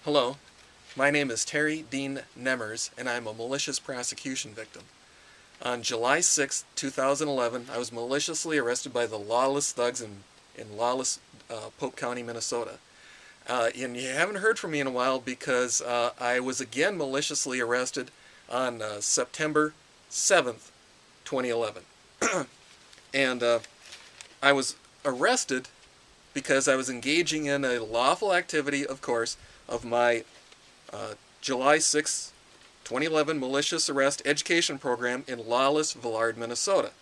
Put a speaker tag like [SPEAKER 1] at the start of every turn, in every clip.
[SPEAKER 1] Hello, my name is Terry Dean Nemmers, and I'm a malicious prosecution victim. On July 6, 2011, I was maliciously arrested by the lawless thugs in lawless Polk County, Minnesota. And you haven't heard from me in a while because I was again maliciously arrested on September 7th, 2011. And I was arrested because I was engaging in a lawful activity, of course, of my July 6, 2011 malicious arrest education program in lawless Villard, Minnesota.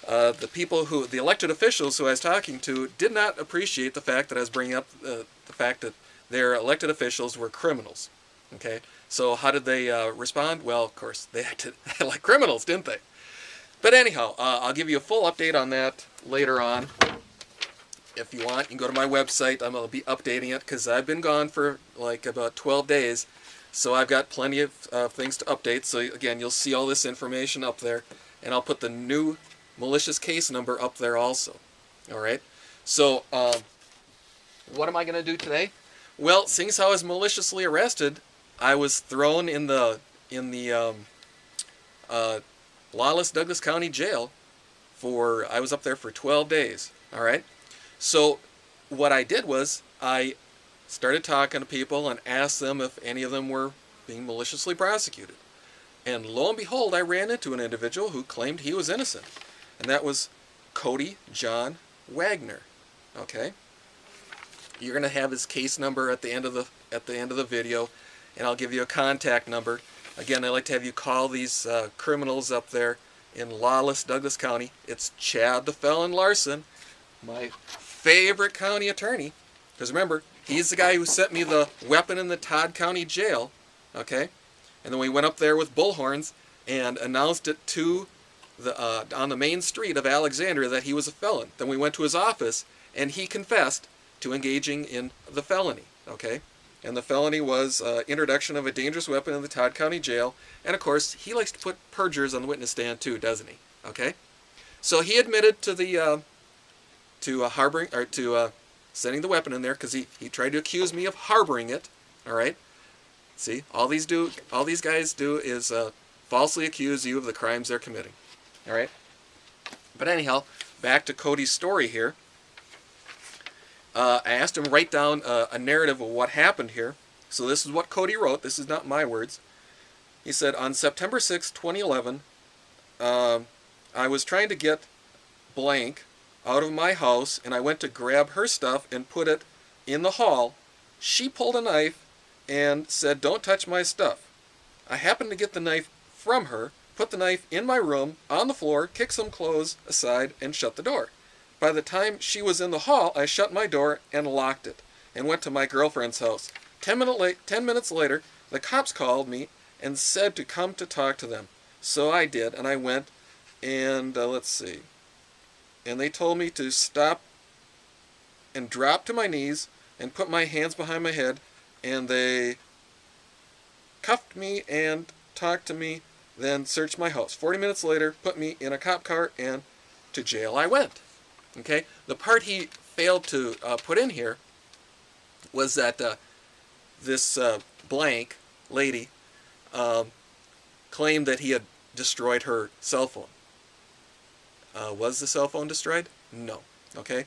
[SPEAKER 1] The elected officials who I was talking to did not appreciate the fact that I was bringing up the fact that their elected officials were criminals. Okay, so how did they respond? Well, of course, they acted like criminals, didn't they? But anyhow, I'll give you a full update on that later on. If you want, you can go to my website. I'm going to be updating it because I've been gone for like about 12 days. So I've got plenty of things to update. So again, you'll see all this information up there. And I'll put the new malicious case number up there also. Alright? So, what am I going to do today? Well, seeing as how I was maliciously arrested, I was thrown in the lawless Douglas County Jail I was up there for 12 days. Alright? So what I did was I started talking to people and asked them if any of them were being maliciously prosecuted. And lo and behold, I ran into an individual who claimed he was innocent. And that was Cody John Wagner. Okay? You're going to have his case number at the end of the video, and I'll give you a contact number. Again, I'd like to have you call these criminals up there in lawless Douglas County. It's Chad the Felon Larson, my favorite county attorney, because remember, he's the guy who sent me the weapon in the Todd County Jail, okay? And then we went up there with bullhorns and announced it to on the main street of Alexandria that he was a felon. Then we went to his office, and he confessed to engaging in the felony, okay? And the felony was introduction of a dangerous weapon in the Todd County Jail, and of course, he likes to put perjurers on the witness stand too, doesn't he? Okay? So he admitted to the sending the weapon in there because he tried to accuse me of harboring it. All right, see, all these guys do is falsely accuse you of the crimes they're committing. All right, but anyhow, back to Cody's story here. I asked him to write down a narrative of what happened here. So this is what Cody wrote. This is not my words. He said, on September 6, 2011, I was trying to get blank out of my house, and I went to grab her stuff and put it in the hall. She pulled a knife and said, "Don't touch my stuff." I happened to get the knife from her, put the knife in my room, on the floor, kicked some clothes aside, and shut the door. By the time she was in the hall, I shut my door and locked it, and went to my girlfriend's house. 10 minutes later, the cops called me and said to come to talk to them. So I did, and I went, and let's see. And they told me to stop and drop to my knees and put my hands behind my head, and they cuffed me and talked to me, then searched my house. 40 minutes later, put me in a cop car, and to jail I went. Okay? The part he failed to put in here was that this blank lady claimed that he had destroyed her cell phone. Was the cell phone destroyed? No. Okay?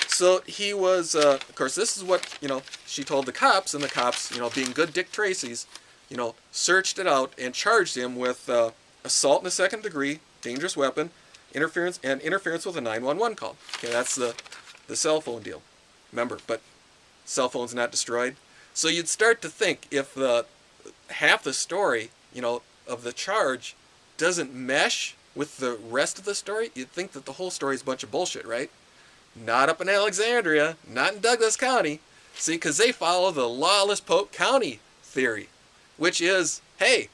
[SPEAKER 1] So he was, of course, this is what, she told the cops, and the cops, being good Dick Tracys, searched it out and charged him with assault in the second degree, dangerous weapon, interference with a 911 call. Okay, that's the cell phone deal. Remember, but cell phone's not destroyed. So you'd start to think if half the story, of the charge doesn't mesh with the rest of the story, you'd think that the whole story is a bunch of bullshit, right? Not up in Alexandria, not in Douglas County. See, because they follow the lawless Polk County theory, which is, hey,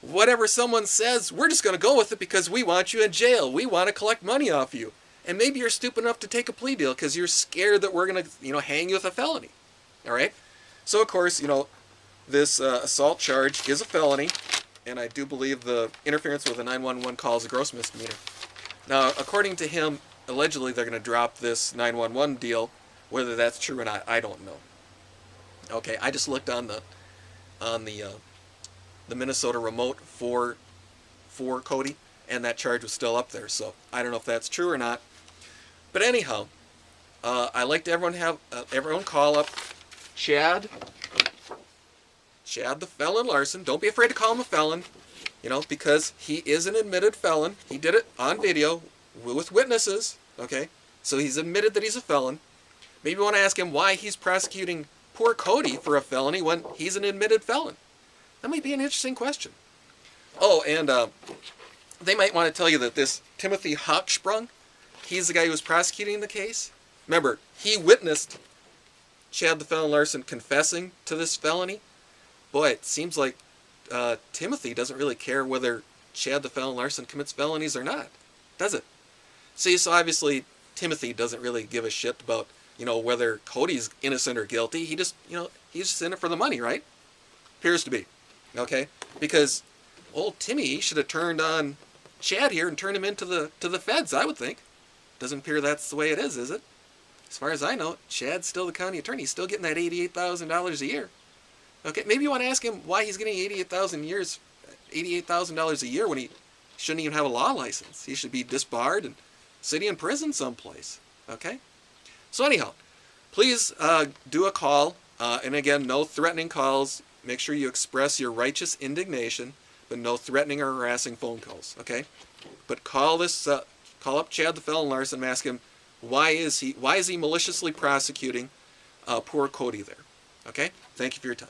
[SPEAKER 1] whatever someone says, we're just going to go with it because we want you in jail. We want to collect money off you. And maybe you're stupid enough to take a plea deal because you're scared that we're going to, hang you with a felony. All right? So, of course, this assault charge is a felony. And I do believe the interference with a 911 call is a gross misdemeanor. Now, according to him, allegedly they're going to drop this 911 deal. Whether that's true or not, I don't know. Okay, I just looked on the Minnesota remote for Cody, and that charge was still up there. So I don't know if that's true or not. But anyhow, I like to everyone call up Chad the Felon Larson. Don't be afraid to call him a felon, because he is an admitted felon. He did it on video with witnesses. Okay, so he's admitted that he's a felon. Maybe you want to ask him why he's prosecuting poor Cody for a felony when he's an admitted felon. That might be an interesting question. Oh, and they might want to tell you that this Timothy Hochsprung, he's the guy who was prosecuting the case. Remember, he witnessed Chad the Felon Larson confessing to this felony. Boy, it seems like Timothy doesn't really care whether Chad the Felon Larson commits felonies or not, does it? See, so obviously Timothy doesn't really give a shit about, whether Cody's innocent or guilty. He just, he's just in it for the money, right? Appears to be. Okay? Because old Timmy should have turned on Chad here and turned him into the feds, I would think. Doesn't appear that's the way it is it? As far as I know, Chad's still the county attorney. He's still getting that $88,000 a year. Okay, maybe you want to ask him why he's getting $88,000 a year when he shouldn't even have a law license. He should be disbarred and sitting in prison someplace. Okay? So anyhow, please do a call. And again, no threatening calls. Make sure you express your righteous indignation, but no threatening or harassing phone calls. Okay? But call up Chad the Felon Larson and ask him why is he maliciously prosecuting poor Cody there. Okay? Thank you for your time.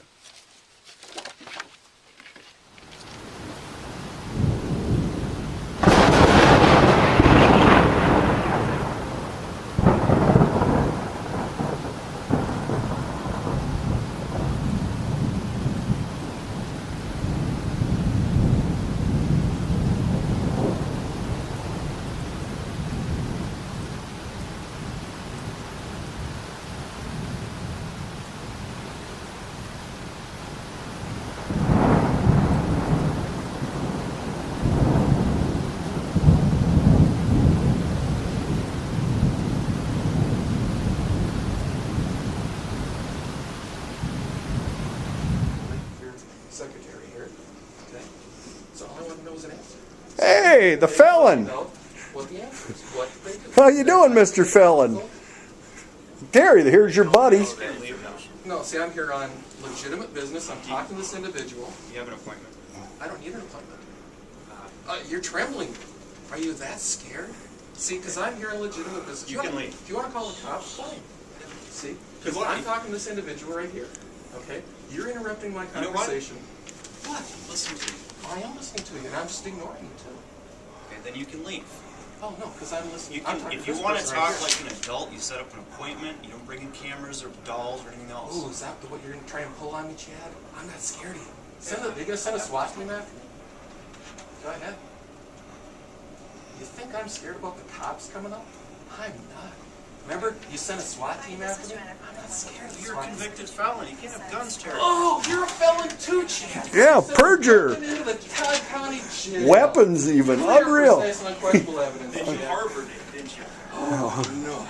[SPEAKER 1] Secretary here. Okay. So all I want to know is an answer.
[SPEAKER 2] Hey, the felon.
[SPEAKER 1] What the answer is. What did they do?
[SPEAKER 2] How you doing, Mr. Felon? Terry, here's your buddy.
[SPEAKER 1] No, see, I'm here on legitimate business. I'm talking to this individual.
[SPEAKER 3] You have an appointment.
[SPEAKER 1] I don't need an appointment. You're trembling. Are you that scared? See, because I'm here on legitimate business.
[SPEAKER 3] You can leave.
[SPEAKER 1] If you want to call the cops, fine. See, because I'm talking to this individual right here. Okay? You're interrupting my conversation. What?
[SPEAKER 3] Listen to me.
[SPEAKER 1] I am listening to you, and I'm just ignoring you too.
[SPEAKER 3] Okay, then you can leave.
[SPEAKER 1] Oh no, because I'm listening.
[SPEAKER 3] You can, if you want to talk like an adult, you set up an appointment. You don't bring in cameras or dolls or anything else.
[SPEAKER 1] Oh, is that what you're going to try and pull on me, Chad? I'm not scared of you. Are you going to send a SWAT team after me? Go ahead. You think I'm scared about the cops coming up? I'm not. Remember, you sent a SWAT team after me? I'm not scared of the
[SPEAKER 3] You're a
[SPEAKER 1] SWAT team.
[SPEAKER 3] convicted felon. You can't have guns, Terry.
[SPEAKER 1] Oh, you're a felon too, Chad.
[SPEAKER 2] Yeah, perjure.
[SPEAKER 1] Into the Todd County jail.
[SPEAKER 2] Weapons even. Unreal.
[SPEAKER 1] Unquestionable evidence.
[SPEAKER 3] You Harvard it, didn't you?
[SPEAKER 1] Oh, no.